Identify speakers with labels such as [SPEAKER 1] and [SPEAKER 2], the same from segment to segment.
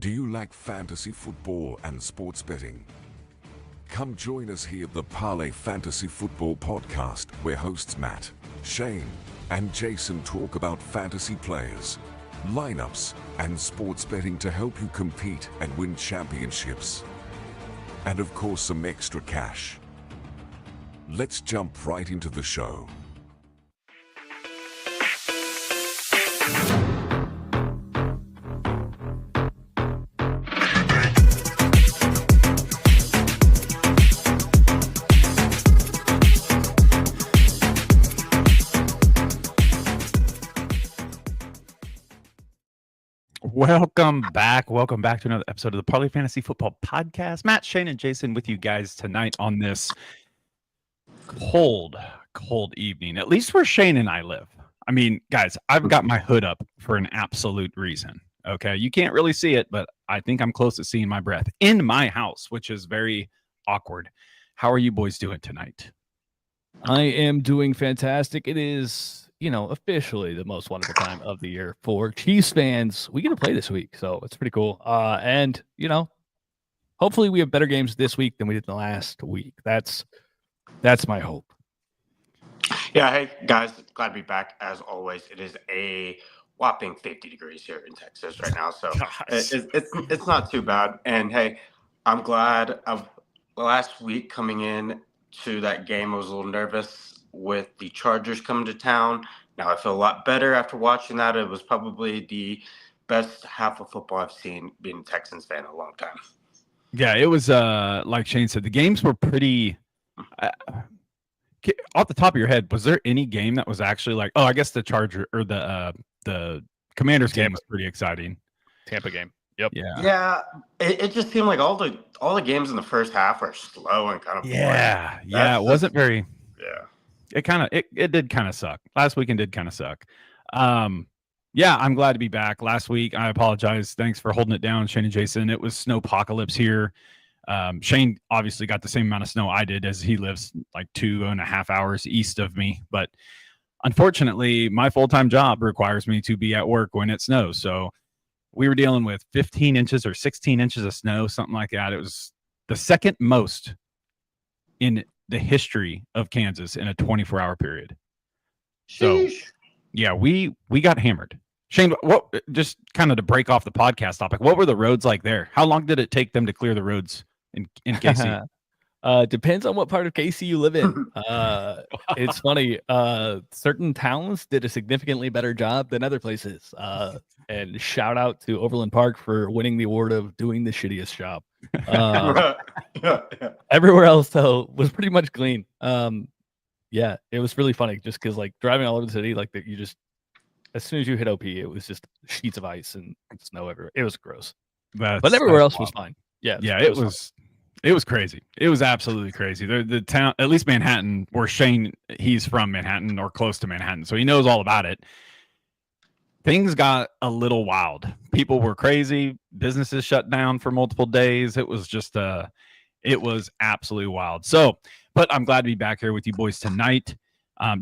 [SPEAKER 1] Do you like fantasy football and sports betting? Come join us here at the Parlay Fantasy Football Podcast, where hosts Matt, Shane, and Jason talk about fantasy players, lineups, and sports betting to help you compete and win championships. And of course, some extra cash. Let's jump right into the show.
[SPEAKER 2] Welcome back to another episode of the Parlay Fantasy Football Podcast. Matt, Shane, and Jason with you guys tonight on this cold evening, at least where Shane and I live. I mean, guys, I've got my hood up for an absolute reason. Okay, you can't really see it, but I think I'm close to seeing my breath in my house, which is very awkward. How are you boys doing tonight?
[SPEAKER 3] I am doing fantastic. It is, officially the most wonderful time of the year for Chiefs fans. We get to play this week, so it's pretty cool. And hopefully we have better games this week than we did the last week. That's my hope.
[SPEAKER 4] Yeah, hey guys, glad to be back. As always, it is a whopping 50 degrees here in Texas right now, so it's not too bad. And hey, I'm glad. Last week coming in to that game, I was a little nervous with the Chargers coming to town. Now I feel a lot better after watching that. It was probably the best half of football I've seen being a Texans fan in a long time.
[SPEAKER 2] Yeah, it was like Shane said, the games were pretty off the top of your head. Was there any game that was actually like, I guess the Charger or the Commanders game was pretty exciting.
[SPEAKER 3] Tampa game. Yep.
[SPEAKER 4] Yeah. It just seemed like all the games in the first half were slow and kind of boring.
[SPEAKER 2] It wasn't very.
[SPEAKER 4] Yeah.
[SPEAKER 2] It did kind of suck. Last weekend did kind of suck. I'm glad to be back. Last week, I apologize. Thanks for holding it down, Shane and Jason. It was snowpocalypse here. Shane obviously got the same amount of snow I did, as he lives like 2.5 hours east of me. But unfortunately, my full-time job requires me to be at work when it snows. So we were dealing with 15 inches or 16 inches of snow, something like that. It was the second most in the history of Kansas in a 24-hour period. So, yeah, we got hammered. Shane, what? Just kind of to break off the podcast topic, what were the roads like there? How long did it take them to clear the roads in KC?
[SPEAKER 3] Depends on what part of KC you live in. It's funny. Certain towns did a significantly better job than other places. And shout out to Overland Park for winning the award of doing the shittiest job. Everywhere else, though, was pretty much clean. It was really funny just because, like, driving all over the city, like, you just, as soon as you hit OP, it was just sheets of ice and snow everywhere. It was gross. But everywhere else was fine.
[SPEAKER 2] It was crazy. It was absolutely crazy. The town, at least Manhattan, where Shane, he's from Manhattan or close to Manhattan, so he knows all about it. Things got a little wild. People were crazy. Businesses shut down for multiple days. It was just it was absolutely wild. So, but I'm glad to be back here with you boys tonight.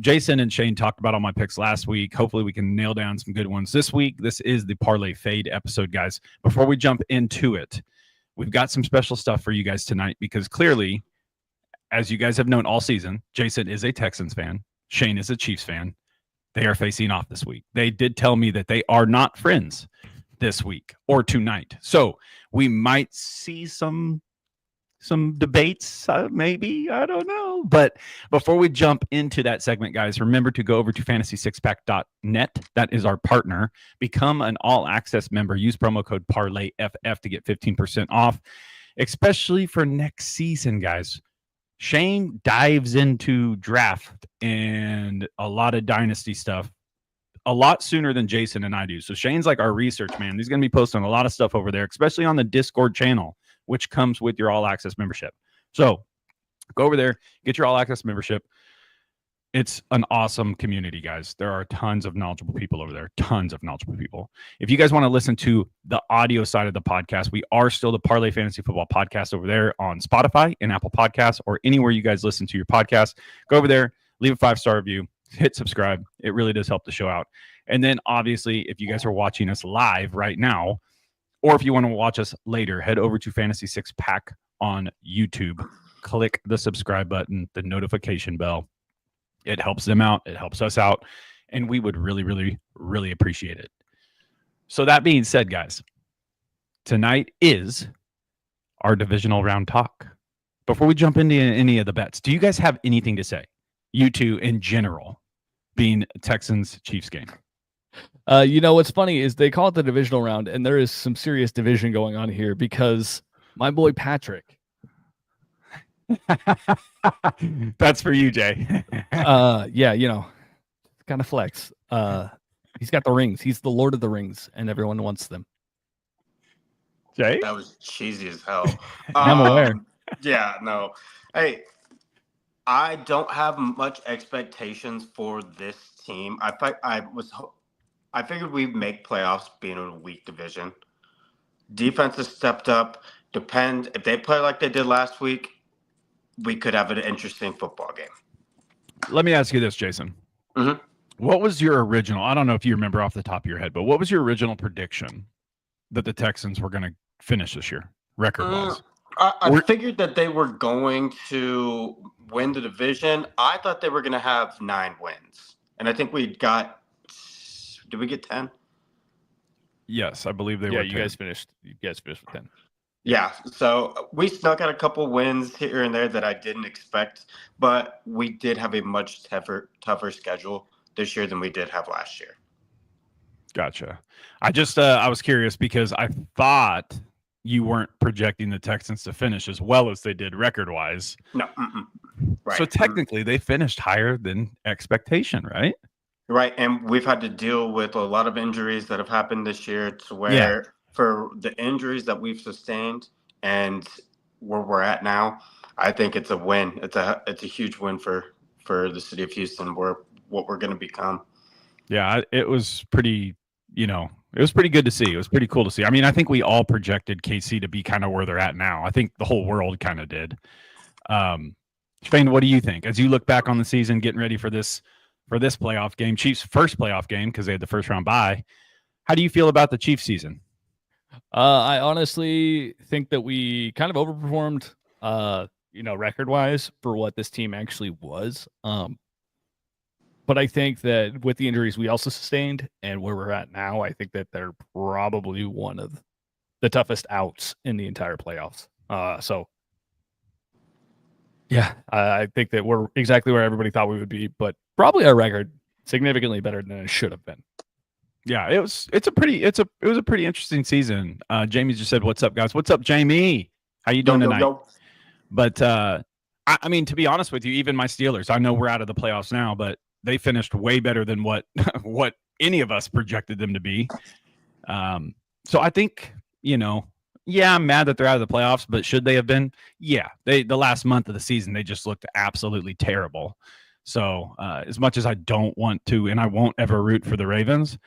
[SPEAKER 2] Jason and Shane talked about all my picks last week. Hopefully we can nail down some good ones this week. This is the Parlay Fade episode, guys. Before we jump into it, we've got some special stuff for you guys tonight because clearly, as you guys have known all season, Jason is a Texans fan. Shane is a Chiefs fan. They are facing off this week. They did tell me that they are not friends this week or tonight. So we might see some debates, maybe. I don't know. But before we jump into that segment, guys, remember to go over to fantasy6pack.net. That is our partner. Become an all-access member. Use promo code Parlay FF to get 15% off, especially for next season, guys. Shane dives into draft and a lot of dynasty stuff a lot sooner than Jason and I do. So Shane's like our research man. He's going to be posting a lot of stuff over there, especially on the Discord channel, which comes with your all-access membership. So go over there, get your all-access membership. It's an awesome community, guys. There are tons of knowledgeable people over there, tons of knowledgeable people. If you guys want to listen to the audio side of the podcast, we are still the Parlay Fantasy Football Podcast over there on Spotify and Apple Podcasts or anywhere you guys listen to your podcast. Go over there, leave a 5-star review, hit subscribe. It really does help the show out. And then, obviously, if you guys are watching us live right now, Or if you want to watch us later, head over to Fantasy Six Pack on YouTube. Click the subscribe button, the notification bell. It helps them out. It helps us out. And we would really, really, really appreciate it. So that being said, guys, tonight is our divisional round talk. Before we jump into any of the bets, do you guys have anything to say? You two in general, being Texans-Chiefs game.
[SPEAKER 3] What's funny is they call it the divisional round, and there is some serious division going on here because my boy Patrick.
[SPEAKER 2] That's for you, Jay.
[SPEAKER 3] Kind of flex. He's got the rings. He's the Lord of the Rings, and everyone wants them.
[SPEAKER 2] Jay?
[SPEAKER 4] That was cheesy as hell.
[SPEAKER 3] I'm aware.
[SPEAKER 4] Yeah, no. Hey, I don't have much expectations for this team. I figured we'd make playoffs being in a weak division. Defense has stepped up. If they play like they did last week, we could have an interesting football game.
[SPEAKER 2] Let me ask you this, Jason.
[SPEAKER 4] Mm-hmm.
[SPEAKER 2] What was your original? I don't know if you remember off the top of your head, but what was your original prediction that the Texans were going to finish this year, record-wise?
[SPEAKER 4] I figured that they were going to win the division. I thought they were going to have 9 wins, and I think we got. Did we get 10?
[SPEAKER 2] Yes, I believe they were.
[SPEAKER 3] Yeah, you guys finished with 10.
[SPEAKER 4] Yeah, so we snuck out a couple wins here and there that I didn't expect, but we did have a much tougher schedule this year than we did have last year.
[SPEAKER 2] Gotcha. I was curious because I thought you weren't projecting the Texans to finish as well as they did record-wise.
[SPEAKER 4] No. Right.
[SPEAKER 2] So technically, they finished higher than expectation, right?
[SPEAKER 4] Right, and we've had to deal with a lot of injuries that have happened this year to where for the injuries that we've sustained and where we're at now, I think it's a win. It's a huge win for the city of Houston, what we're going to become.
[SPEAKER 2] Yeah, it was pretty, it was pretty good to see. It was pretty cool to see. I mean, I think we all projected KC to be kind of where they're at now. I think the whole world kind of did. Shane, what do you think? As you look back on the season, getting ready for this playoff game, Chiefs' first playoff game because they had the first round bye, how do you feel about the Chiefs season?
[SPEAKER 3] I honestly think that we kind of overperformed, record-wise for what this team actually was. But I think that with the injuries we also sustained and where we're at now, I think that they're probably one of the toughest outs in the entire playoffs. I think that we're exactly where everybody thought we would be, but probably our record significantly better than it should have been.
[SPEAKER 2] Yeah, it was a pretty interesting season. Jamie just said, "What's up, guys? What's up, Jamie? How you doing tonight?" Yo. But I mean, to be honest with you, even my Steelers, I know we're out of the playoffs now, but they finished way better than what any of us projected them to be. So I think, I'm mad that they're out of the playoffs, but should they have been? Yeah, the last month of the season, they just looked absolutely terrible. So as much as I don't want to, and I won't ever root for the Ravens,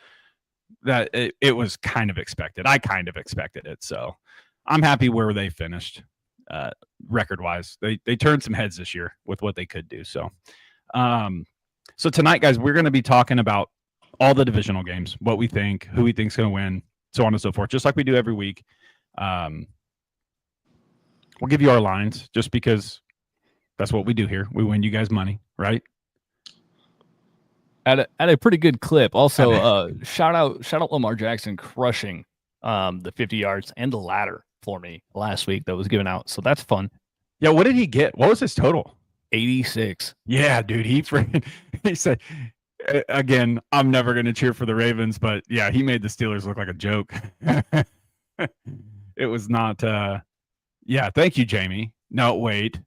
[SPEAKER 2] that it was kind of expected. I kind of expected it. So I'm happy where they finished record-wise. They turned some heads this year with what they could do. So so tonight, guys, we're going to be talking about all the divisional games, what we think, who we think is going to win, so on and so forth, just like we do every week. We'll give you our lines just because that's what we do here. We win you guys money, right?
[SPEAKER 3] At a pretty good clip. Also, shout out Lamar Jackson crushing the 50 yards and the ladder for me last week that was given out. So that's fun.
[SPEAKER 2] Yeah, what did he get? What was his total?
[SPEAKER 3] 86.
[SPEAKER 2] Yeah, dude, he said, again, I'm never going to cheer for the Ravens, but yeah, he made the Steelers look like a joke. It was not, thank you, Jamie. No, wait.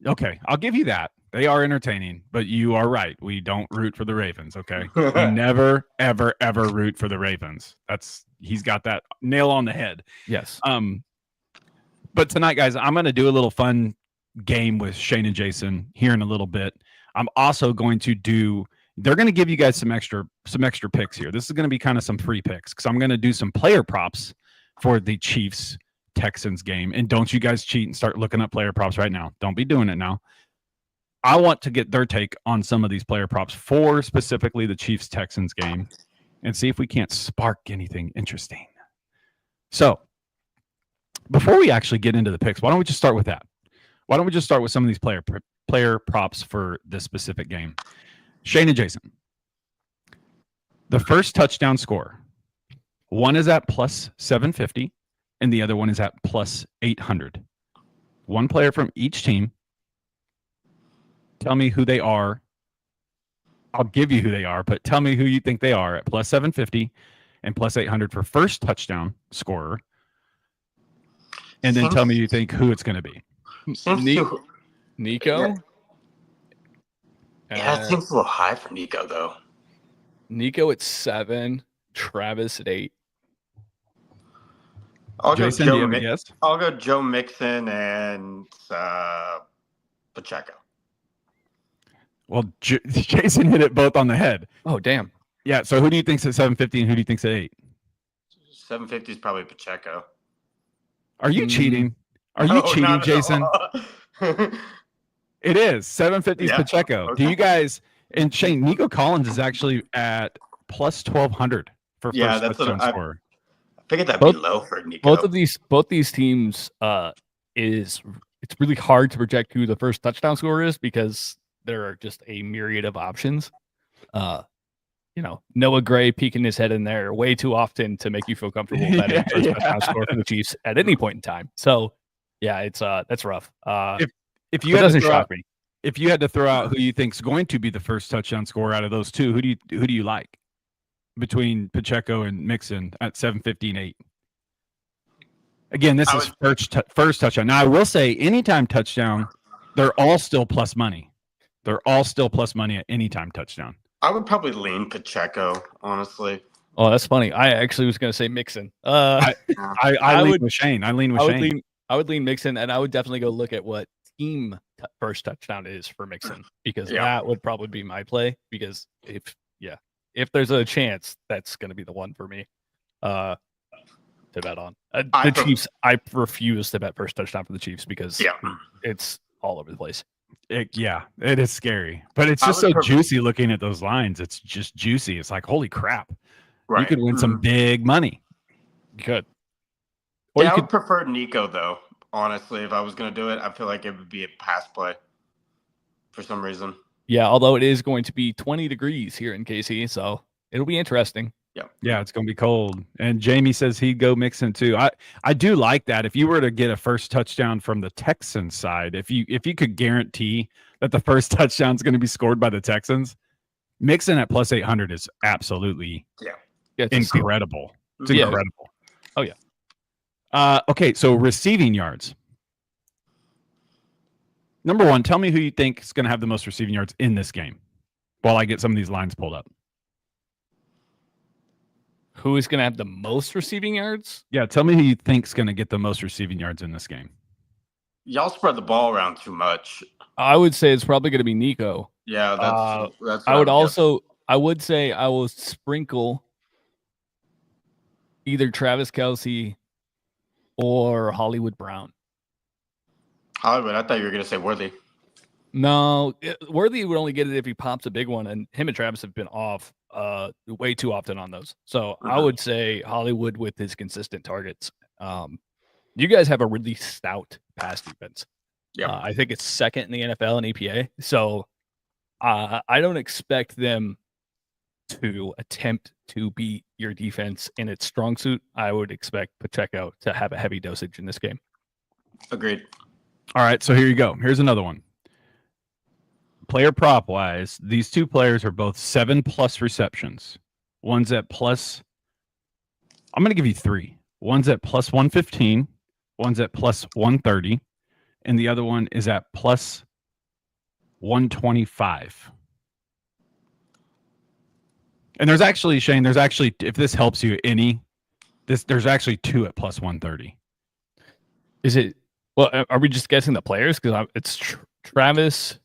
[SPEAKER 2] Okay, I'll give you that. They are entertaining, but you are right. We don't root for the Ravens, okay? We never, ever, ever root for the Ravens. He's got that nail on the head.
[SPEAKER 3] Yes.
[SPEAKER 2] But tonight, guys, I'm going to do a little fun game with Shane and Jason here in a little bit. I'm also going to they're going to give you guys some extra picks here. This is going to be kind of some free picks because I'm going to do some player props for the Chiefs Texans game. And don't you guys cheat and start looking up player props right now. Don't be doing it now. I want to get their take on some of these player props for specifically the Chiefs Texans game and see if we can't spark anything interesting. So before we actually get into the picks, why don't we just start with that? Why don't we just start with some of these player props for this specific game? Shane and Jason. The first touchdown score, one is at plus 750 and the other one is at plus 800. One player from each team. Tell me who they are. I'll give you who they are, but tell me who you think they are at plus 750 and plus 800 for first touchdown scorer. And then tell me you think who it's going to be.
[SPEAKER 3] Nico?
[SPEAKER 4] Yeah, it seems a little high for Nico, though.
[SPEAKER 3] Nico at 7, Travis at 8.
[SPEAKER 2] Jason, do you have a guess?
[SPEAKER 4] I'll go Joe Mixon and Pacheco.
[SPEAKER 2] Well, Jason hit it both on the head.
[SPEAKER 3] Oh, damn.
[SPEAKER 2] Yeah, so who do you think's at 750 and who do you think's at 8?
[SPEAKER 4] 750 is probably Pacheco.
[SPEAKER 2] Are you cheating? Are you cheating, Jason? It is. 750 is Pacheco.
[SPEAKER 4] Okay.
[SPEAKER 2] Do you guys – and Shane, Nico Collins is actually at plus 1,200 for first touchdown scorer.
[SPEAKER 4] I figured that'd be low for Nico.
[SPEAKER 3] Both these teams it's really hard to project who the first touchdown scorer is because there are just a myriad of options. Noah Gray peeking his head in there way too often to make you feel comfortable betting first touchdown score for the Chiefs at any point in time. So yeah, it's that's rough.
[SPEAKER 2] If you had to throw out who you think's going to be the first touchdown scorer out of those two, who do you like between Pacheco and Mixon at 750 and 8? Again, this is first touchdown. Now I will say anytime touchdown, they're all still plus money. They're all still plus money at anytime touchdown.
[SPEAKER 4] I would probably lean Pacheco, honestly.
[SPEAKER 3] Oh, that's funny. I actually was going to say Mixon. I
[SPEAKER 2] lean with Shane. I
[SPEAKER 3] would lean Mixon, and I would definitely go look at what team first touchdown is for Mixon because that would probably be my play. Because if there's a chance, that's going to be the one for me to bet on. The Chiefs. I refuse to bet first touchdown for the Chiefs because it's all over the place.
[SPEAKER 2] It is scary, but it's just so juicy looking at those lines. It's just juicy. It's like, holy crap. Right. You could win some big money.
[SPEAKER 3] You could.
[SPEAKER 4] I would prefer Nico, though. Honestly, if I was going to do it, I feel like it would be a pass play for some reason.
[SPEAKER 3] Yeah, although it is going to be 20 degrees here in KC, so it'll be interesting.
[SPEAKER 2] Yeah, it's going to be cold. And Jamie says he'd go Mixon too. I do like that. If you were to get a first touchdown from the Texans side, if you could guarantee that the first touchdown is going to be scored by the Texans, Mixon at plus 800 is absolutely incredible. It's incredible.
[SPEAKER 3] Oh, yeah.
[SPEAKER 2] Okay, so receiving yards. Number one, tell me who you think is going to have the most receiving yards in this game while I get some of these lines pulled up.
[SPEAKER 3] Who is going to have the most receiving yards?
[SPEAKER 2] Yeah, tell me who you think is going to get the most receiving yards in this game.
[SPEAKER 4] Y'all spread the ball around too much.
[SPEAKER 3] I would say it's probably going to be Nico.
[SPEAKER 4] Yeah, that's
[SPEAKER 3] I would say I will sprinkle either Travis Kelce or Hollywood Brown.
[SPEAKER 4] Hollywood, I thought you were going to say Worthy.
[SPEAKER 3] No, Worthy would only get it if he pops a big one, and him and Travis have been off way too often on those. So I would say Hollywood with his consistent targets. You guys have a really stout pass defense. Yeah, I think it's second in the NFL in EPA. So I don't expect them to attempt to beat your defense in its strong suit. I would expect Pacheco to have a heavy dosage in this game.
[SPEAKER 4] Agreed.
[SPEAKER 2] All right, so here you go. Here's another one. Player prop wise, these two players are both 7+ receptions. One's at plus, I'm going to give you 3. One's at plus 115, one's at plus 130, and the other one is at plus 125. And there's actually, Shane, if this helps you there's actually 2 at plus 130.
[SPEAKER 3] Is it, well, are we just guessing the players? Because it's Travis,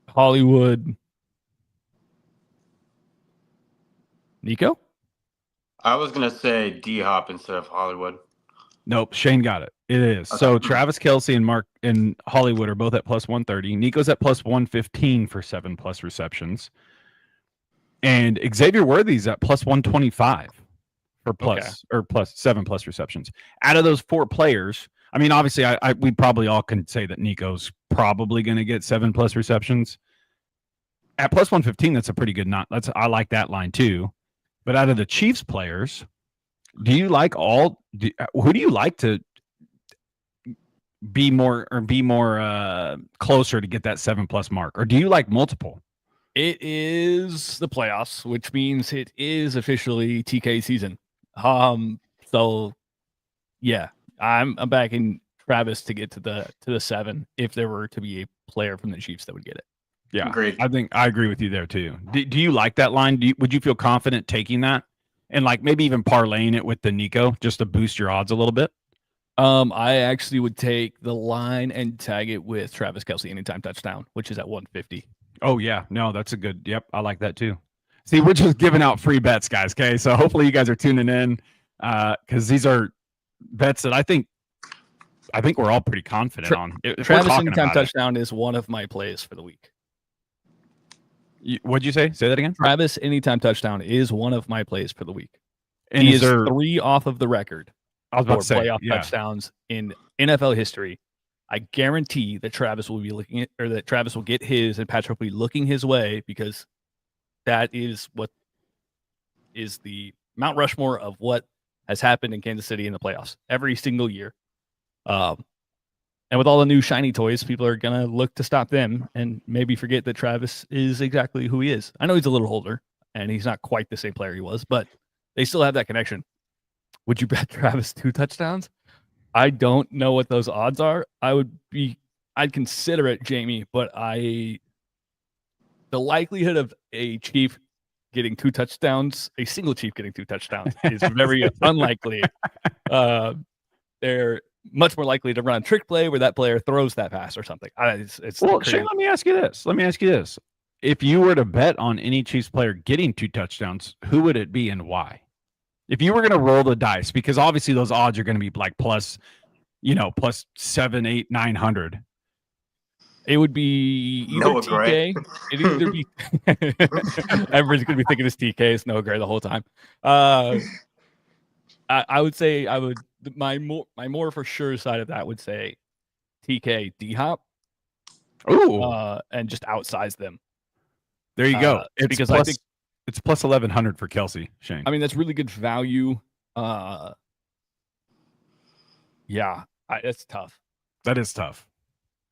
[SPEAKER 3] Hollywood, Nico?
[SPEAKER 4] I was going to say D-Hop instead of Hollywood.
[SPEAKER 2] Nope, Shane got it. It is. Okay. So Travis Kelce and Mark and Hollywood are both at plus 130. Nico's at plus 115 for 7+ receptions. And Xavier Worthy's at plus 125 for plus or plus 7+ receptions. Out of those 4 players, I mean, obviously, we probably all can say that Nico's probably going to get 7+ receptions. At plus 115, that's a pretty good I like that line too. But out of the Chiefs players, who do you like to be more closer to get that 7+ mark, or do you like multiple?
[SPEAKER 3] It is the playoffs, which means it is officially TK season. So yeah, I'm backing Travis to get to the 7 if there were to be a player from the Chiefs that would get it.
[SPEAKER 2] Yeah,
[SPEAKER 4] Agreed.
[SPEAKER 2] I think I agree with you there too. Do you like that line? Would you feel confident taking that and like maybe even parlaying it with the Nico just to boost your odds a little bit?
[SPEAKER 3] I actually would take the line and tag it with Travis Kelce anytime touchdown, which is at 150.
[SPEAKER 2] Oh yeah, no, that's a good. Yep, I like that too. See, we're just giving out free bets, guys. Okay, so hopefully you guys are tuning in because these are bets that I think we're all pretty confident on.
[SPEAKER 3] Travis anytime touchdown is one of my plays for the week.
[SPEAKER 2] What'd you say? Say that again.
[SPEAKER 3] Travis anytime touchdown is one of my plays for the week.
[SPEAKER 2] And
[SPEAKER 3] he is 3 off of the record.
[SPEAKER 2] I was about to say
[SPEAKER 3] playoff touchdowns in NFL history. I guarantee that Travis will be looking at, or that Travis will get his, and Patrick will be looking his way, because that is what is the Mount Rushmore of what has happened in Kansas City in the playoffs every single year. And with all the new shiny toys, people are going to look to stop them and maybe forget that Travis is exactly who he is. I know he's a little older and he's not quite the same player he was, but they still have that connection. Would you bet Travis 2 touchdowns? I don't know what those odds are. I'd consider it, Jamie, but the likelihood of a Chief getting 2 touchdowns, a single Chief getting 2 touchdowns is very unlikely. They're much more likely to run a trick play where that player throws that pass or something.
[SPEAKER 2] Well, Shane, let me ask you this. If you were to bet on any Chiefs player getting 2 touchdowns, who would it be and why? If you were going to roll the dice, because obviously those odds are going to be like plus 7, 8, 900.
[SPEAKER 3] It would be either
[SPEAKER 4] Noah
[SPEAKER 3] TK.
[SPEAKER 4] Gray.
[SPEAKER 3] It'd either be everybody's going to be thinking it's TK. It's Noah Gray the whole time. I would say my more for sure side of that would say TK D-Hop.
[SPEAKER 2] Ooh.
[SPEAKER 3] And just outsize them.
[SPEAKER 2] There you go. It's
[SPEAKER 3] because
[SPEAKER 2] plus,
[SPEAKER 3] I think
[SPEAKER 2] it's plus 1,100 for Kelce, Shane.
[SPEAKER 3] I mean, that's really good value. Yeah, that's tough.
[SPEAKER 2] That is tough.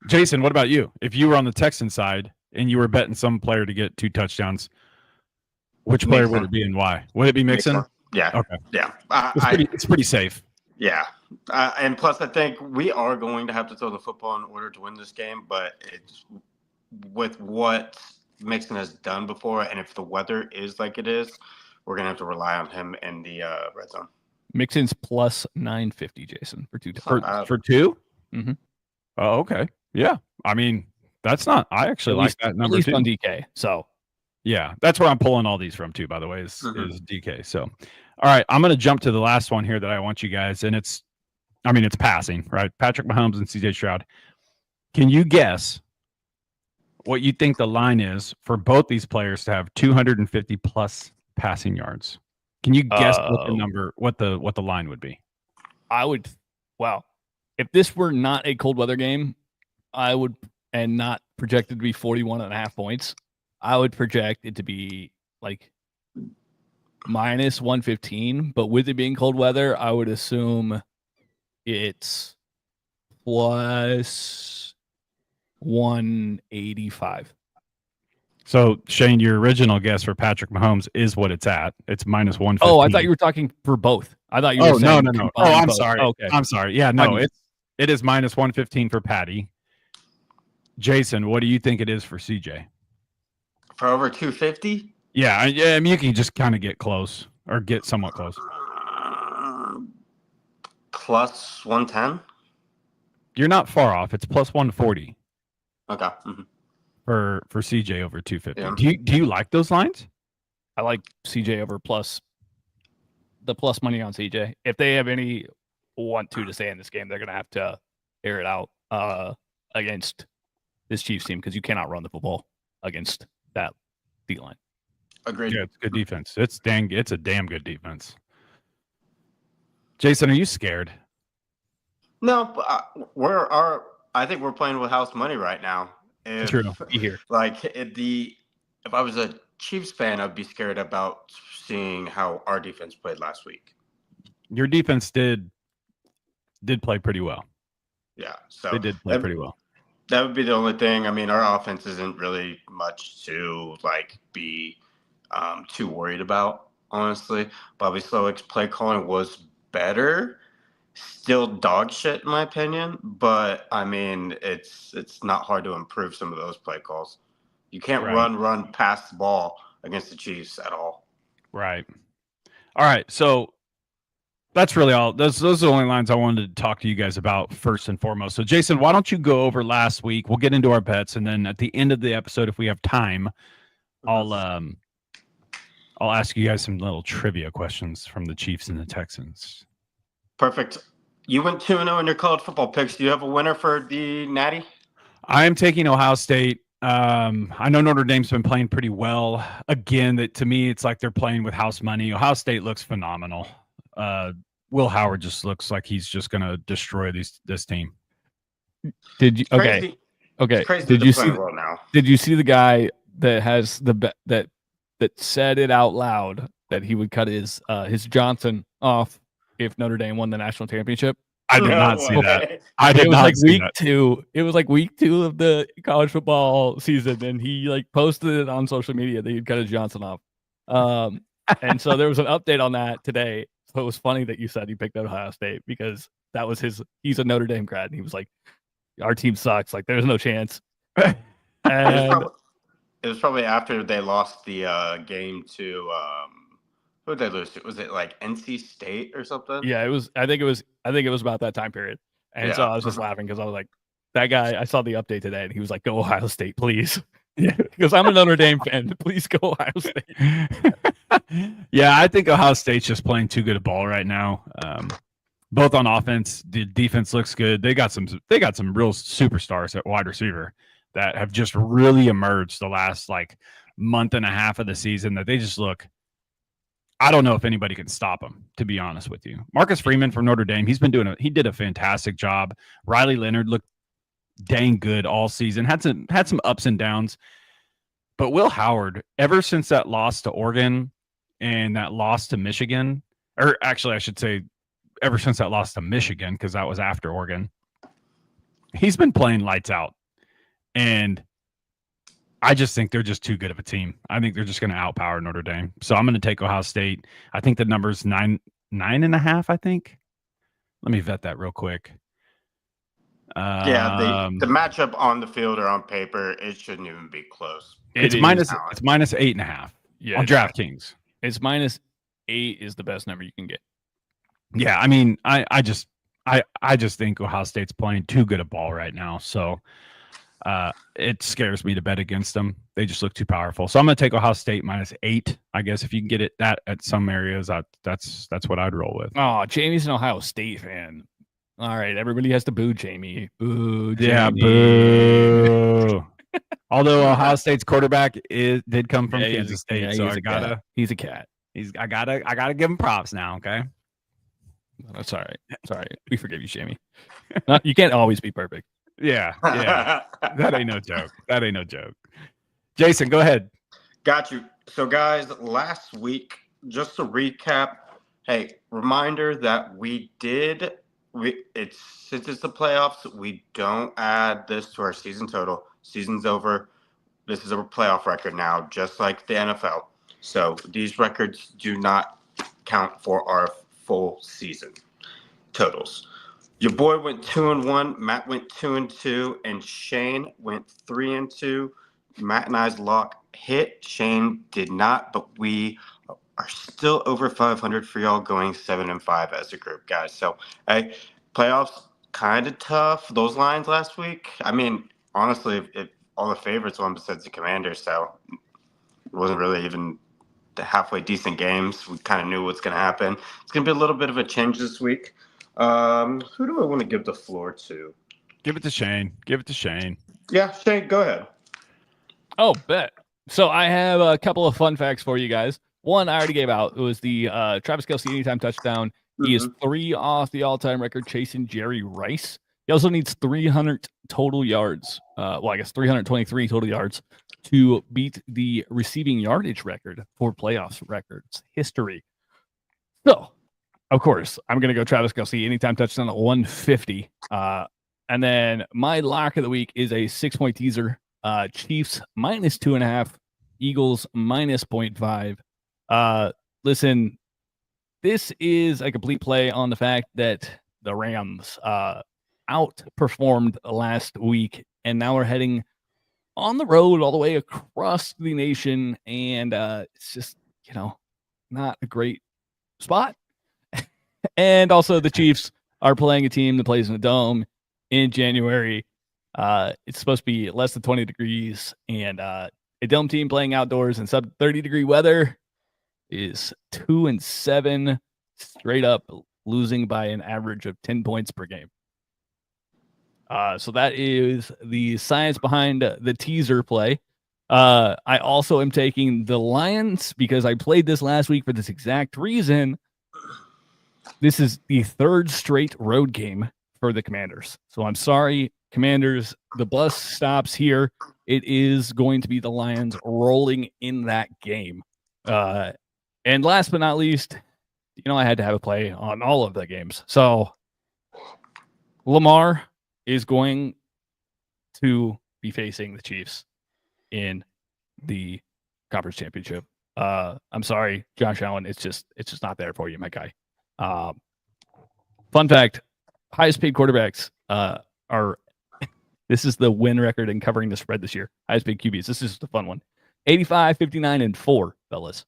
[SPEAKER 2] Jason, what about you? If you were on the Texan side and you were betting some player to get 2 touchdowns, which player would it be and why? Would it be Mixon?
[SPEAKER 4] Yeah.
[SPEAKER 2] Okay.
[SPEAKER 4] Yeah.
[SPEAKER 2] It's pretty safe.
[SPEAKER 4] Yeah. And plus, I think we are going to have to throw the football in order to win this game, but it's with what Mixon has done before, and if the weather is like it is, we're going to have to rely on him in the red zone.
[SPEAKER 3] Mixon's plus 950, Jason, for 2
[SPEAKER 2] for 2?
[SPEAKER 3] Mm-hmm.
[SPEAKER 2] Oh, okay. Yeah. I mean, that's not – I actually like that number,
[SPEAKER 3] at least
[SPEAKER 2] too.
[SPEAKER 3] on DK, so.
[SPEAKER 2] Yeah, that's where I'm pulling all these from, too, by the way, is DK. So, all right, I'm going to jump to the last one here that I want you guys, and it's passing, right? Patrick Mahomes and CJ Stroud. Can you guess what you think the line is for both these players to have 250 plus passing yards? Can you guess what the line would be?
[SPEAKER 3] If this were not a cold weather game, and not projected to be 41.5 points, I would project it to be like minus 115. But with it being cold weather, I would assume it's plus 185. So,
[SPEAKER 2] Shane, your original guess for Patrick Mahomes is what it's at. It's minus 115.
[SPEAKER 3] Oh, I thought you were talking for both. I thought you were saying
[SPEAKER 2] no. Oh, I'm sorry.
[SPEAKER 3] Okay.
[SPEAKER 2] I'm sorry. Yeah, no, it is minus 115 for Patty. Jason, what do you think it is for CJ?
[SPEAKER 4] For over 250?
[SPEAKER 2] Yeah, I mean, you can just kind of get close or get somewhat close.
[SPEAKER 4] Plus 110?
[SPEAKER 2] You're not far off. It's plus 140.
[SPEAKER 4] Okay. Mm-hmm.
[SPEAKER 2] For CJ over 250.
[SPEAKER 4] Yeah.
[SPEAKER 2] Do you like those lines?
[SPEAKER 3] I like CJ over the plus money on CJ. If they have any want to stay in this game, they're going to have to air it out against this Chiefs team, because you cannot run the football against that D line.
[SPEAKER 4] Agreed.
[SPEAKER 2] Yeah, it's good defense. It's a damn good defense. Jason, are you scared?
[SPEAKER 4] No, I think we're playing with house money right now. If
[SPEAKER 2] True.
[SPEAKER 3] Here.
[SPEAKER 4] like if I was a Chiefs fan, I'd be scared about seeing how our defense played last week.
[SPEAKER 2] Your defense did play pretty well.
[SPEAKER 4] Yeah, so
[SPEAKER 2] They did play pretty well.
[SPEAKER 4] That would be the only thing. I mean, our offense isn't really much to be too worried about, honestly. Bobby Slowick's play calling was better. Still dog shit in my opinion, but I mean it's not hard to improve some of those play calls. You can't run past the ball against the Chiefs at all.
[SPEAKER 2] Right. All right. So that's really all. Those are the only lines I wanted to talk to you guys about first and foremost. So Jason, why don't you go over last week? We'll get into our bets, and then at the end of the episode, if we have time, I'll ask you guys some little trivia questions from the Chiefs and the Texans.
[SPEAKER 4] Perfect. You went 2-0 in your college football picks. Do you have a winner for the Natty?
[SPEAKER 2] I am taking Ohio State. I know Notre Dame's been playing pretty well. Again, that to me, it's like they're playing with house money. Ohio State looks phenomenal. Will Howard just looks like he's just going to destroy this team.
[SPEAKER 3] Did you? Okay. Did you see? Did you see the guy that has that said it out loud that he would cut his Johnson off if Notre Dame won the national championship?
[SPEAKER 2] I did not see that. I did not see that.
[SPEAKER 3] It was like week 2 of the college football season, and he posted it on social media that he'd cut his Johnson off. And so there was an update on that today. So it was funny that you said he picked Ohio State because that was he's a Notre Dame grad, and he was like, our team sucks. Like, there's no chance. And
[SPEAKER 4] it was probably after they lost the game to who did they lose to? Was it like NC State or something?
[SPEAKER 3] Yeah, it was. I think it was about that time period. And so I was just laughing because I was like, that guy. I saw the update today, and he was like, "Go Ohio State, please." Yeah, because I'm a Notre Dame fan. Please go Ohio State.
[SPEAKER 2] Yeah, I think Ohio State's just playing too good a ball right now. Both on offense, the defense looks good. They got some real superstars at wide receiver that have just really emerged the last month and a half of the season. That they just look. I don't know if anybody can stop him, to be honest with you. Marcus Freeman from Notre Dame, he did a fantastic job. Riley Leonard looked dang good all season. Had some ups and downs. But Will Howard, ever since that loss to Oregon and that loss to Michigan, or actually I should say ever since that loss to Michigan, because that was after Oregon, he's been playing lights out. And I just think they're just too good of a team. I think they're just going to outpower Notre Dame. So I'm going to take Ohio State. I think the number's 9.5, I think. Let me vet that real quick.
[SPEAKER 4] Yeah, the matchup on the field or on paper, it shouldn't even be close.
[SPEAKER 2] It's minus 8.5 on DraftKings.
[SPEAKER 3] It's -8 is the best number you can get.
[SPEAKER 2] Yeah, I mean, I just think Ohio State's playing too good a ball right now. So it scares me to bet against them. They just look too powerful. So I'm going to take Ohio State -8. I guess if you can get it that at some areas, that's what I'd roll with.
[SPEAKER 3] Oh, Jamie's an Ohio State fan. All right, everybody has to boo Jamie. Boo, Jamie.
[SPEAKER 2] Yeah, boo. Although Ohio State's quarterback did come from Kansas State, so
[SPEAKER 3] he's a cat.
[SPEAKER 2] I gotta give him props now. Okay,
[SPEAKER 3] that's all right. Sorry, we forgive you, Jamie. You can't always be perfect.
[SPEAKER 2] Yeah. That ain't no joke. Jason, go ahead.
[SPEAKER 4] Got you. So, guys, last week, just to recap, hey, reminder that since it's the playoffs, we don't add this to our season total. Season's over. This is a playoff record now, just like the NFL. So these records do not count for our full season totals. Your boy went 2-1, Matt went 2-2, and Shane went 3-2. Matt and I's lock hit. Shane did not, but we are still over 500 for y'all, going 7-5 as a group, guys. So, hey, playoffs kind of tough. Those lines last week. I mean, honestly, if all the favorites won besides the Commanders, so it wasn't really even the halfway decent games. We kind of knew what's going to happen. It's going to be a little bit of a change this week. Who do I want to give the floor to?
[SPEAKER 2] Give it to Shane.
[SPEAKER 4] Yeah, Shane, go ahead.
[SPEAKER 3] Oh, bet. So I have a couple of fun facts for you guys. One I already gave out. It was the Travis Kelce anytime touchdown He is 3 off the all-time record, chasing Jerry Rice. He also needs 300 total yards. I guess 323 total yards to beat the receiving yardage record for playoffs records history. So, of course, I'm going to go Travis Kelce anytime touchdown at 150. And then my lock of the week is a 6-point teaser. Chiefs -2.5, Eagles -0.5. Listen, this is a complete play on the fact that the Rams outperformed last week, and now we're heading on the road all the way across the nation, and it's just, not a great spot. And also the Chiefs are playing a team that plays in a dome in January. It's supposed to be less than 20 degrees, and a dome team playing outdoors in sub 30-degree weather is 2-7, straight up losing by an average of 10 points per game. So that is the science behind the teaser play. I also am taking the Lions because I played this last week for this exact reason. This is the 3rd straight road game for the Commanders. So I'm sorry, Commanders, the bus stops here. It is going to be the Lions rolling in that game. And last but not least, I had to have a play on all of the games. So Lamar is going to be facing the Chiefs in the conference championship. I'm sorry, Josh Allen. It's just not there for you, my guy. Fun fact, highest paid quarterbacks are this is the win record in covering the spread this year. Highest paid QBs. This is just a fun one. 85, 59, and 4, fellas.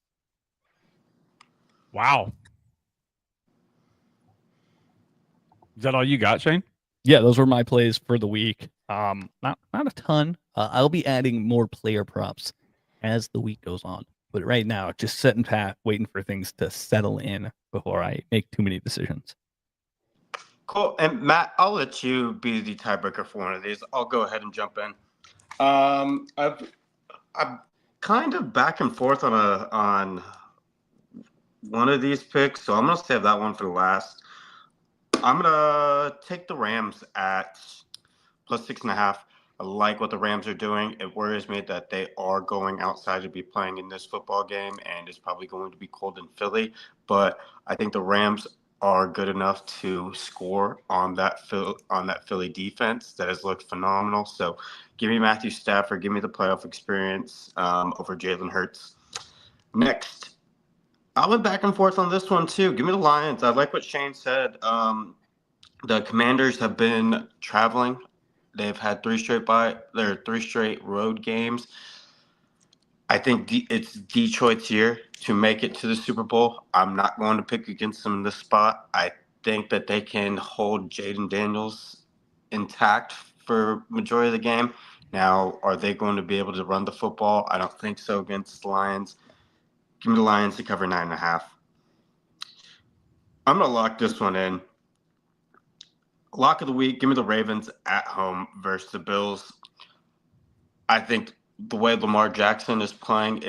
[SPEAKER 2] Wow. Is that all you got, Shane?
[SPEAKER 3] Yeah, those were my plays for the week. Not a ton. I'll be adding more player props as the week goes on. But right now, just sitting pat, waiting for things to settle in before I make too many decisions.
[SPEAKER 4] Cool. And Matt, I'll let you be the tiebreaker for one of these. I'll go ahead and jump in. I'm kind of back and forth on one of these picks, so I'm gonna save that one for the last. I'm gonna take the Rams at +6.5. I like what the Rams are doing. It worries me that they are going outside to be playing in this football game, and it's probably going to be cold in Philly. But I think the Rams are good enough to score on that Philly defense that has looked phenomenal. So give me Matthew Stafford, give me the playoff experience over Jalen Hurts. Next, I went back and forth on this one too. Give me the Lions. I like what Shane said. The Commanders have been traveling. They've had 3 straight road games. I think it's Detroit's year to make it to the Super Bowl. I'm not going to pick against them in this spot. I think that they can hold Jaden Daniels intact for majority of the game. Now, are they going to be able to run the football? I don't think so against the Lions. Give me the Lions to cover 9.5. I'm going to lock this one in. Lock of the week, give me the Ravens at home versus the Bills. I think the way Lamar Jackson is playing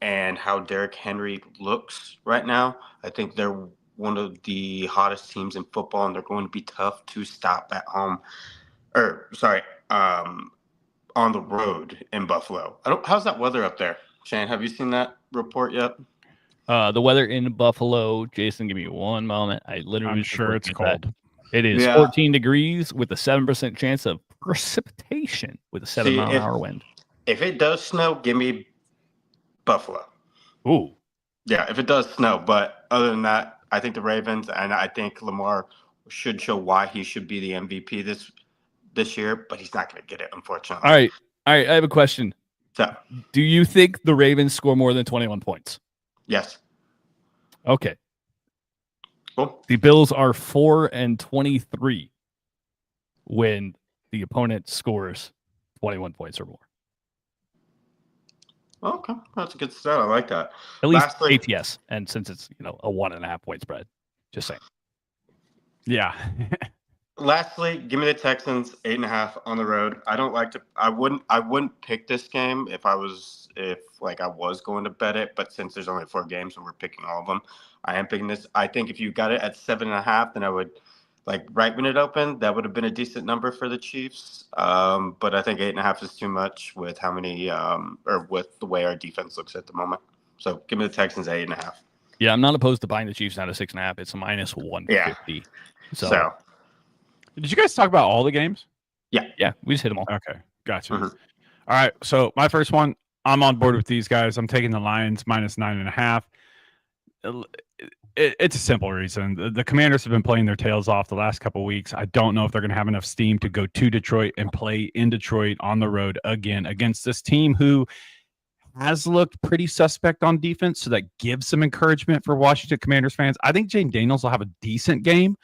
[SPEAKER 4] and how Derrick Henry looks right now, I think they're one of the hottest teams in football, and they're going to be tough to stop at home. On the road in Buffalo. How's that weather up there? Shane, have you seen that report yet?
[SPEAKER 3] The weather in Buffalo, Jason, give me one moment.
[SPEAKER 2] I'm sure it's cold.
[SPEAKER 3] That. It is 14 degrees with a 7% chance of precipitation with a 7-mile-an-hour wind.
[SPEAKER 4] If it does snow, give me Buffalo.
[SPEAKER 3] Ooh.
[SPEAKER 4] Yeah, if it does snow. But other than that, I think the Ravens, and I think Lamar should show why he should be the MVP this year, but he's not going to get it, unfortunately.
[SPEAKER 3] All right. I have a question.
[SPEAKER 4] So,
[SPEAKER 3] do you think the Ravens score more than 21 points?
[SPEAKER 4] Yes.
[SPEAKER 3] Okay.
[SPEAKER 4] Cool.
[SPEAKER 3] The Bills are 4-23 when the opponent scores 21 points or more.
[SPEAKER 4] Okay, that's a good stat. I like that.
[SPEAKER 3] At least ATS, and since it's a 1.5 point spread, just saying.
[SPEAKER 2] Yeah.
[SPEAKER 4] Lastly, give me the Texans 8.5 on the road. I don't like to. I wouldn't pick this game if I was going to bet it. But since there's only 4 games and we're picking all of them, I am picking this. I think if you got it at 7.5, then I would right when it opened. That would have been a decent number for the Chiefs. But I think 8.5 is too much with how many or with the way our defense looks at the moment. So give me the Texans 8.5.
[SPEAKER 3] Yeah, I'm not opposed to buying the Chiefs out of 6.5. It's a minus 150.
[SPEAKER 4] Yeah.
[SPEAKER 3] So
[SPEAKER 2] did you guys talk about all the games?
[SPEAKER 3] Yeah, we just hit them all.
[SPEAKER 2] Okay, gotcha.
[SPEAKER 4] Mhm.
[SPEAKER 2] All right, so my first one, I'm on board with these guys. I'm taking the Lions minus 9.5. It's a simple reason. The Commanders have been playing their tails off the last couple of weeks. I don't know if they're going to have enough steam to go to Detroit and play in Detroit on the road again against this team who has looked pretty suspect on defense. So that gives some encouragement for Washington Commanders fans. I think Jane Daniels will have a decent game,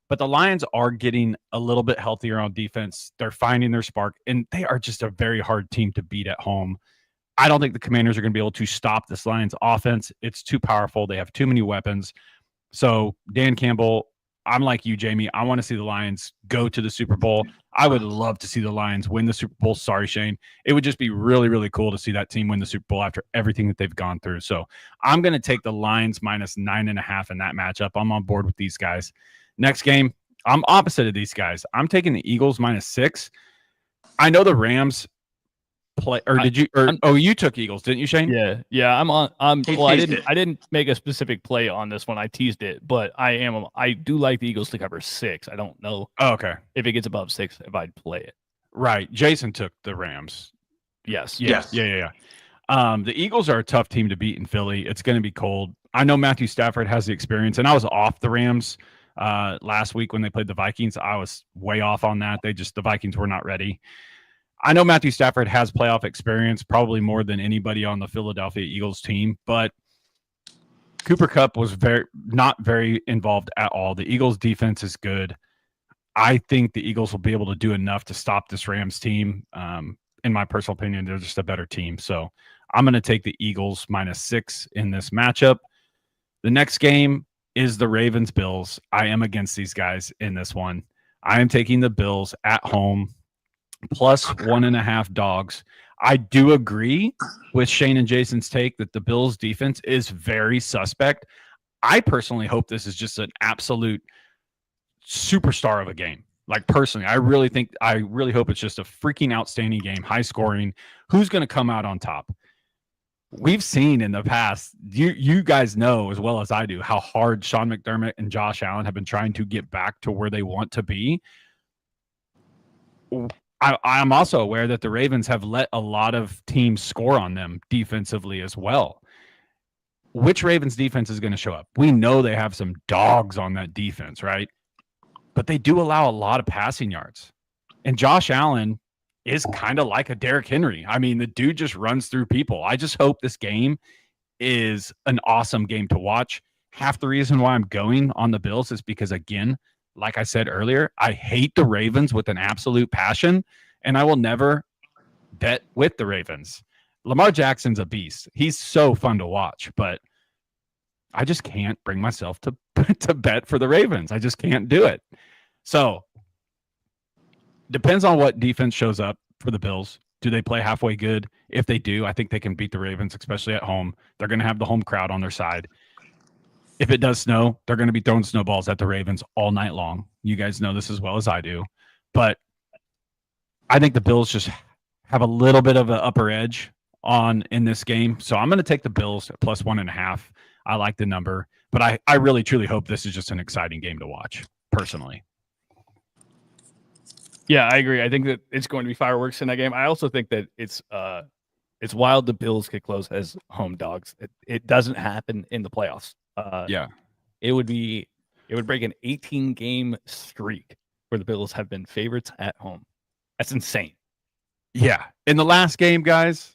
[SPEAKER 2] but the Lions are getting a little bit healthier on defense. They're finding their spark, and they are just a very hard team to beat at home. I don't think the Commanders are going to be able to stop this Lions offense. It's too powerful. They have too many weapons. So Dan Campbell, I'm like you, Jamie. I want to see the Lions go to the Super Bowl. I would love to see the Lions win the Super Bowl. Sorry, Shane. It would just be really, really cool to see that team win the Super Bowl after everything that they've gone through. So I'm going to take the Lions minus 9.5 in that matchup. I'm on board with these guys. Next game, I'm opposite of these guys. I'm taking the Eagles minus 6. I know the Rams play, or did you? Or you took Eagles, didn't you, Shane?
[SPEAKER 3] Yeah. I
[SPEAKER 4] it.
[SPEAKER 3] didn't make a specific play on this one. I teased it, but I do like the Eagles to cover 6. I don't know.
[SPEAKER 2] Oh, okay.
[SPEAKER 3] If it gets above 6, if I'd play it.
[SPEAKER 2] Right. Jason took the Rams.
[SPEAKER 3] Yes.
[SPEAKER 4] Yes.
[SPEAKER 2] Yeah. The Eagles are a tough team to beat in Philly. It's going to be cold. I know Matthew Stafford has the experience, and I was off the Rams last week when they played the Vikings. I was way off on that. The Vikings were not ready. I know Matthew Stafford has playoff experience, probably more than anybody on the Philadelphia Eagles team, but Cooper Kupp was not very involved at all. The Eagles defense is good. I think the Eagles will be able to do enough to stop this Rams team. In my personal opinion, they're just a better team. So I'm going to take the Eagles minus 6 in this matchup. The next game is the Ravens Bills. I am against these guys in this one. I am taking the Bills at home plus 1.5 dogs. I do agree with Shane and Jason's take that the Bills defense is very suspect. I personally hope this is just an absolute superstar of a game. Like personally, I really hope it's just a freaking outstanding game, high scoring. Who's going to come out on top? We've seen in the past, you guys know as well as I do, how hard Sean McDermott and Josh Allen have been trying to get back to where they want to be. I'm also aware that the Ravens have let a lot of teams score on them defensively as well. Which Ravens defense is going to show up? We know they have some dogs on that defense, right? But they do allow a lot of passing yards. And Josh Allen is kind of like a Derrick Henry. I mean, the dude just runs through people. I just hope this game is an awesome game to watch. Half the reason why I'm going on the Bills is because, again, like I said earlier, I hate the Ravens with an absolute passion, and I will never bet with the Ravens. Lamar Jackson's a beast. He's so fun to watch, but I just can't bring myself to bet for the Ravens. I just can't do it. So depends on what defense shows up for the Bills. Do they play halfway good? If they do, I think they can beat the Ravens, especially at home. They're going to have the home crowd on their side. If it does snow, they're going to be throwing snowballs at the Ravens all night long. You guys know this as well as I do. But I think the Bills just have a little bit of an upper edge in this game. So I'm going to take the Bills at plus 1.5. I like the number, but I really, truly hope this is just an exciting game to watch, personally.
[SPEAKER 3] Yeah, I agree. I think that it's going to be fireworks in that game. I also think that it's wild the Bills could close as home dogs. It doesn't happen in the playoffs. It would break an 18-game streak where the Bills have been favorites at home. That's insane.
[SPEAKER 2] Yeah. In the last game, guys,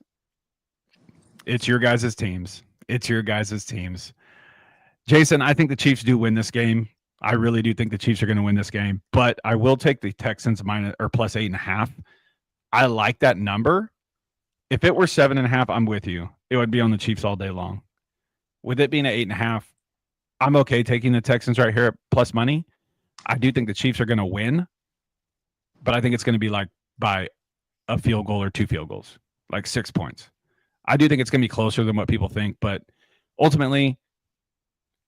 [SPEAKER 2] it's your guys' teams. Jason, I think the Chiefs do win this game. I really do think the Chiefs are going to win this game, but I will take the Texans plus 8.5. I like that number. If it were 7.5, I'm with you. It would be on the Chiefs all day long. With it being at 8.5, I'm okay taking the Texans right here at plus money. I do think the Chiefs are going to win, but I think it's going to be like by a field goal or 2 field goals, like 6 points. I do think it's going to be closer than what people think, but ultimately,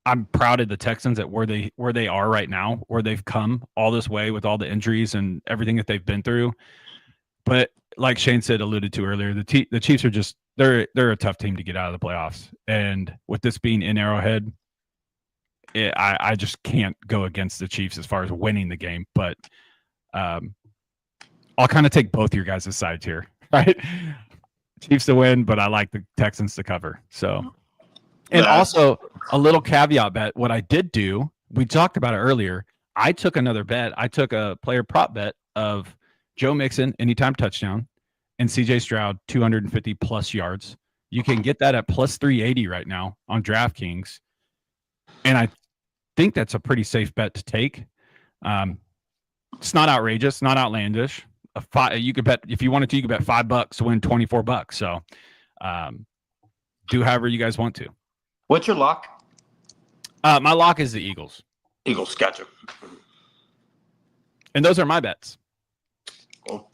[SPEAKER 2] I'm proud of the Texans at where they are right now, where they've come all this way with all the injuries and everything that they've been through. But like Shane alluded to earlier, the Chiefs are just they're a tough team to get out of the playoffs, and with this being in Arrowhead, I just can't go against the Chiefs as far as winning the game. But I'll kind of take both your guys' sides here, right? Chiefs to win, but I like the Texans to cover. So, and also a little caveat bet. What I did do, we talked about it earlier. I took another bet. I took a player prop bet of Joe Mixon anytime touchdown and CJ Stroud 250 plus yards. You can get that at plus 380 right now on DraftKings, and I think that's a pretty safe bet to take. It's not outrageous, not outlandish. You could bet if you wanted to. You could bet $5 to win $24. So, do however you guys want to.
[SPEAKER 4] What's your lock?
[SPEAKER 2] My lock is the Eagles.
[SPEAKER 4] Eagles, gotcha.
[SPEAKER 2] And those are my bets.
[SPEAKER 4] Cool.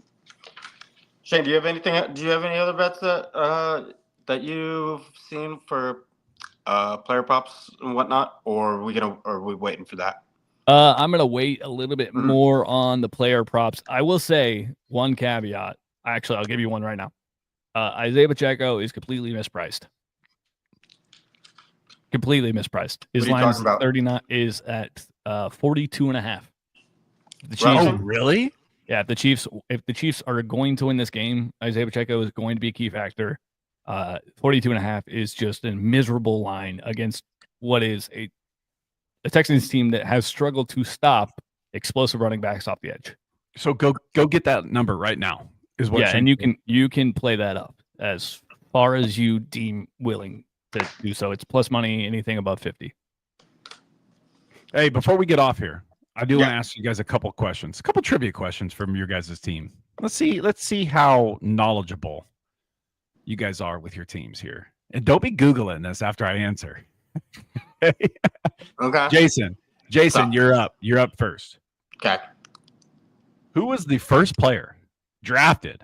[SPEAKER 4] Shane, do you have anything? Do you have any other bets that you've seen for player props and whatnot, or are we waiting for that?
[SPEAKER 3] I'm gonna wait a little bit more on the player props. I will say one caveat. Actually, I'll give you one right now. Isaiah Pacheco is completely mispriced. Completely mispriced. His line is 39 is at 42.5. The Chiefs,
[SPEAKER 2] oh, really?
[SPEAKER 3] Yeah. If the Chiefs are going to win this game, Isaiah Pacheco is going to be a key factor. 42.5 is just a miserable line against what is a Texans team that has struggled to stop explosive running backs off the edge.
[SPEAKER 2] So go get that number right now. Is what?
[SPEAKER 3] Yeah, and you can play that up as far as you deem willing to do so. It's plus money, anything above 50.
[SPEAKER 2] Hey, before we get off here, I do want to ask you guys a couple questions, a couple trivia questions from your guys' team. Let's see how knowledgeable you guys are with your teams here, and don't be Googling this after I answer.
[SPEAKER 4] Okay.
[SPEAKER 2] Jason, you're up. You're up first.
[SPEAKER 4] Okay.
[SPEAKER 2] Who was the first player drafted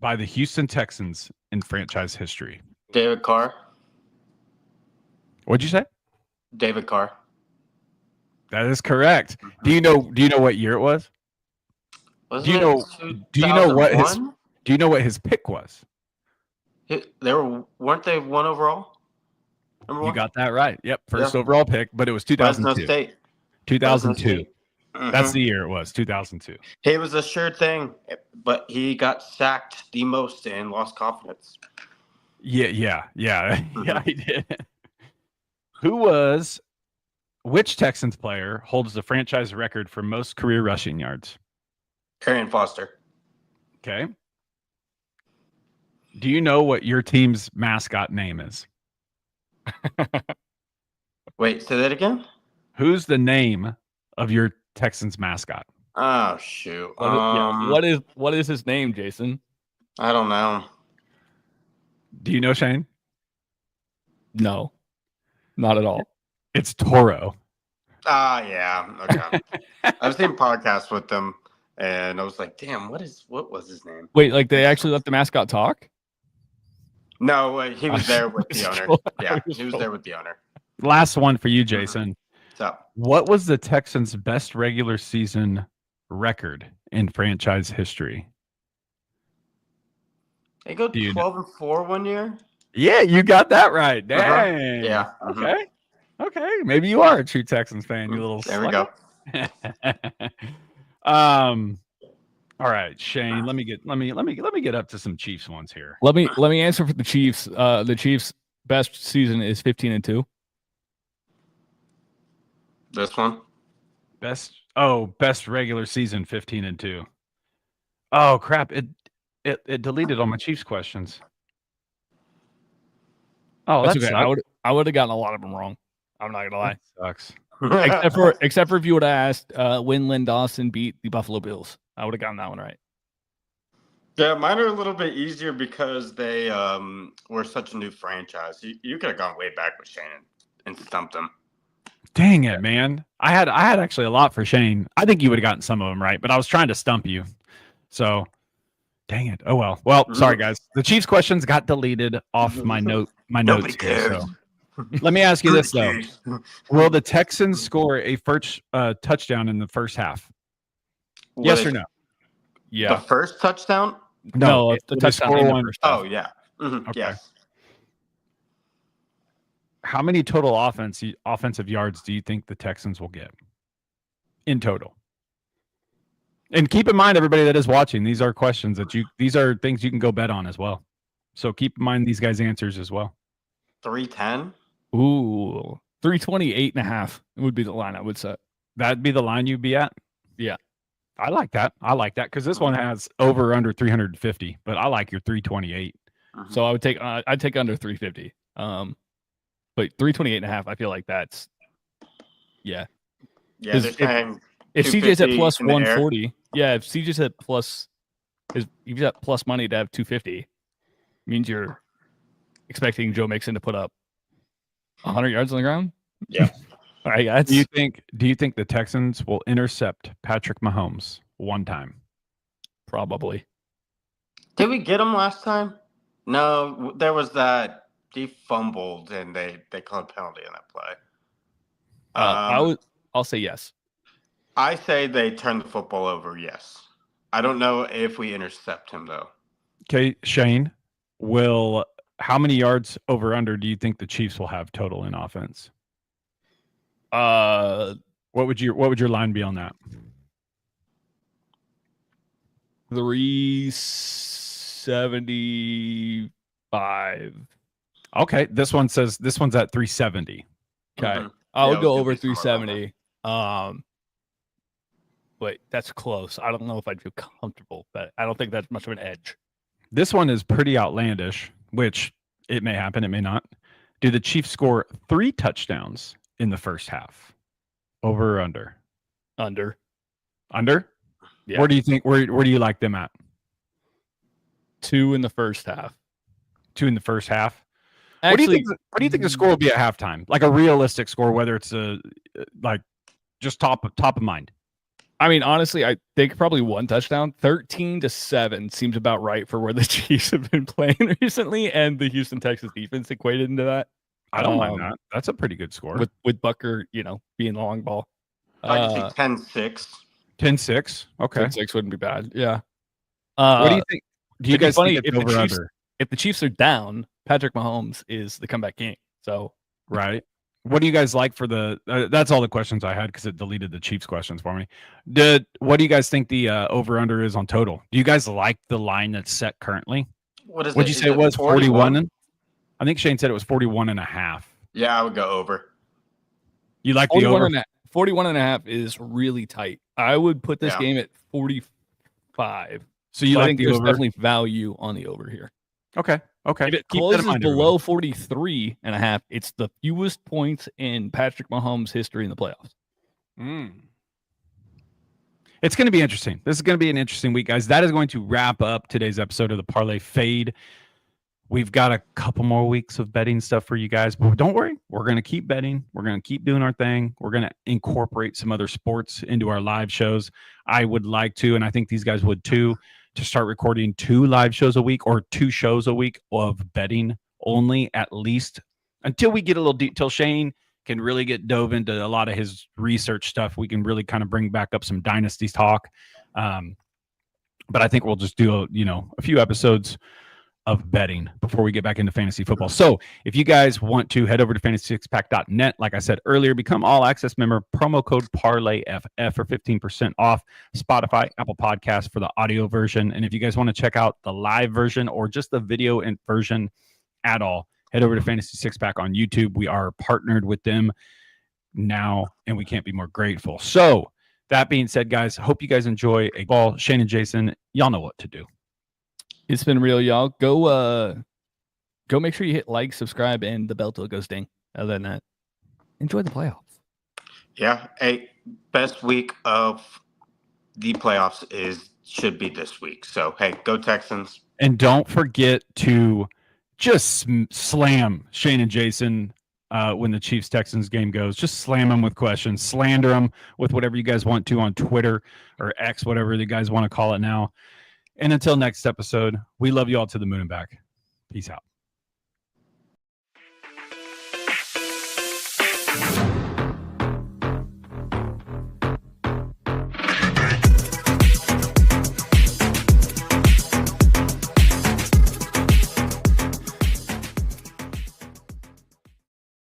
[SPEAKER 2] by the Houston Texans in franchise history?
[SPEAKER 4] David Carr.
[SPEAKER 2] What'd you say?
[SPEAKER 4] David Carr.
[SPEAKER 2] That is correct. Do you know what year it was? Do you know what his pick was?
[SPEAKER 4] Weren't they one overall?
[SPEAKER 2] You got that right. Yep, first overall pick, but it was 2002.
[SPEAKER 4] Fresno State.
[SPEAKER 2] 2002. That's the year it was, 2002.
[SPEAKER 4] It was a sure thing, but he got sacked the most and lost confidence.
[SPEAKER 2] Yeah, he did. Which Texans player holds the franchise record for most career rushing yards?
[SPEAKER 4] Arian Foster.
[SPEAKER 2] Okay. Do you know what your team's mascot name is?
[SPEAKER 4] Wait, say that again?
[SPEAKER 2] Who's the name of your Texans mascot?
[SPEAKER 4] Oh, shoot.
[SPEAKER 3] What is his name, Jason?
[SPEAKER 4] I don't know.
[SPEAKER 2] Do you know, Shane?
[SPEAKER 3] No, not at all.
[SPEAKER 2] It's Toro.
[SPEAKER 4] Yeah. Okay. I've seen podcasts with them, and I was like, damn, what was his name?
[SPEAKER 3] Wait, like they actually let the mascot talk?
[SPEAKER 4] No, he was there with the owner. Yeah, he was there with the owner.
[SPEAKER 2] Last one for you, Jason.
[SPEAKER 4] What's up?
[SPEAKER 2] What was the Texans' best regular season record in franchise history?
[SPEAKER 4] They go 12-4 one year.
[SPEAKER 2] Yeah, you got that right. Dang.
[SPEAKER 4] Yeah.
[SPEAKER 2] Okay. Maybe you are a true Texans fan. You little.
[SPEAKER 4] There we go.
[SPEAKER 2] All right, Shane. Let me get up to some Chiefs ones here.
[SPEAKER 3] Let me answer for the Chiefs. The Chiefs' best season is 15-2.
[SPEAKER 4] This one.
[SPEAKER 2] Best regular season 15-2. Oh crap! It deleted all my Chiefs questions. Oh, that's
[SPEAKER 3] okay. I would have gotten a lot of them wrong. I'm not gonna lie.
[SPEAKER 2] That sucks.
[SPEAKER 3] except for if you would have asked when Lynn Dawson beat the Buffalo Bills, I would have gotten that one right.
[SPEAKER 4] Yeah, mine are a little bit easier because they were such a new franchise. You could have gone way back with Shannon and stumped them.
[SPEAKER 2] Dang it, man. I had actually a lot for Shane. I think you would have gotten some of them right, but I was trying to stump you. So, dang it. Oh well. Well, sorry guys. The Chiefs questions got deleted off my notes
[SPEAKER 4] Nobody
[SPEAKER 2] here.
[SPEAKER 4] cares.
[SPEAKER 2] So, let me ask you this though: will the Texans score a first touchdown in the first half? Yes or no?
[SPEAKER 3] Yeah.
[SPEAKER 4] The first touchdown?
[SPEAKER 3] No, the touchdown in the first half.
[SPEAKER 4] Oh, yeah.
[SPEAKER 2] Okay.
[SPEAKER 4] Yes.
[SPEAKER 2] How many total offensive yards do you think the Texans will get in total? And keep in mind, everybody that is watching, these are questions these are things you can go bet on as well. So keep in mind these guys' answers as well.
[SPEAKER 4] 310?
[SPEAKER 3] Ooh, 328.5 would be the line I would set.
[SPEAKER 2] That'd be the line you'd be at?
[SPEAKER 3] Yeah.
[SPEAKER 2] I like that. Because this one has over under 350, but I like your 328.
[SPEAKER 3] So I would take I'd take under 350. But 328.5, I feel like that's
[SPEAKER 4] Yeah, they're saying
[SPEAKER 3] if CJ's at plus
[SPEAKER 4] 140.
[SPEAKER 3] if CJ's at plus if he's at plus money to have 250, means you're expecting Joe Mixon to put up 100 yards on the ground.
[SPEAKER 4] Yeah.
[SPEAKER 3] All right, guys.
[SPEAKER 2] Do you think the Texans will intercept Patrick Mahomes one time?
[SPEAKER 3] Probably.
[SPEAKER 4] Did we get him last time? No, there was that he fumbled and they called a penalty on that play.
[SPEAKER 3] I'll say yes.
[SPEAKER 4] I say they turn the football over, yes. I don't know if we intercept him though.
[SPEAKER 2] Okay, Shane, how many yards over under do you think the Chiefs will have total in offense? What would your line be on that?
[SPEAKER 3] 375.
[SPEAKER 2] Okay, this one's at 370.
[SPEAKER 3] Okay, I would go over 370. But that's close. I don't know if I'd feel comfortable, but I don't think that's much of an edge.
[SPEAKER 2] This one is pretty outlandish, which it may happen, it may not. Do the Chiefs score 3 touchdowns in the first half? Over or under?
[SPEAKER 3] Under.
[SPEAKER 2] Under?
[SPEAKER 3] Yeah.
[SPEAKER 2] Where do you think? Where do you like them at?
[SPEAKER 3] 2 in the first half.
[SPEAKER 2] 2 in the first half.
[SPEAKER 3] Actually,
[SPEAKER 2] what do you think the score will be at halftime? Like a realistic score, whether it's just top of mind.
[SPEAKER 3] I mean, honestly, I think probably 1 touchdown. 13-7 seems about right for where the Chiefs have been playing recently, and the Houston Texans defense equated into that.
[SPEAKER 2] I don't mind that. That's a pretty good score.
[SPEAKER 3] With Bucker, being the long ball.
[SPEAKER 4] I can see 10-6.
[SPEAKER 2] 10-6. Okay.
[SPEAKER 3] 10-6 wouldn't be bad. Yeah.
[SPEAKER 2] What do you think? Do you guys think it's over under?
[SPEAKER 3] If the Chiefs are down, Patrick Mahomes is the comeback king. So
[SPEAKER 2] right. What do you guys like for the? That's all the questions I had because it deleted the Chiefs questions for me. What do you guys think the over under is on total? Do you guys like the line that's set currently?
[SPEAKER 4] What
[SPEAKER 2] did you say it was? 41? I think Shane said it was 41.5.
[SPEAKER 4] Yeah, I would go over.
[SPEAKER 2] You like the over?
[SPEAKER 3] 41.5 is really tight. I would put this game at 45.
[SPEAKER 2] So you like the
[SPEAKER 3] there's
[SPEAKER 2] over?
[SPEAKER 3] Definitely value on the over here.
[SPEAKER 2] Okay.
[SPEAKER 3] If it closes below 43.5, it's the fewest points in Patrick Mahomes' history in the playoffs.
[SPEAKER 2] It's going to be interesting. This is going to be an interesting week, guys. That is going to wrap up today's episode of the Parlay Fade. We've got a couple more weeks of betting stuff for you guys, but don't worry. We're going to keep betting. We're going to keep doing our thing. We're going to incorporate some other sports into our live shows. I would like to, and I think these guys would too, to start recording 2 live shows a week or 2 shows a week of betting only, at least until we get a little deep, till Shane can really get dove into a lot of his research stuff. We can really kind of bring back up some dynasties talk. But I think we'll just do a few episodes of betting before we get back into fantasy football. So if you guys want to head over to fantasysixpack.net, like I said earlier, become all access member, promo code Parlay FF for 15% off Spotify, Apple Podcasts for the audio version. And if you guys want to check out the live version or just the video version at all, head over to Fantasy Six Pack on YouTube. We are partnered with them now, and we can't be more grateful. So that being said, guys, hope you guys enjoy a ball. Shane and Jason, y'all know what to do.
[SPEAKER 3] It's been real, y'all. Go make sure you hit like, subscribe, and the bell till it goes ding. Other than that, enjoy the playoffs.
[SPEAKER 4] Yeah. Best week of the playoffs should be this week. So, hey, go Texans.
[SPEAKER 2] And don't forget to just slam Shane and Jason when the Chiefs-Texans game goes. Just slam them with questions, slander them with whatever you guys want to on Twitter or X, whatever you guys want to call it now. And until next episode, we love you all to the moon and back. Peace out.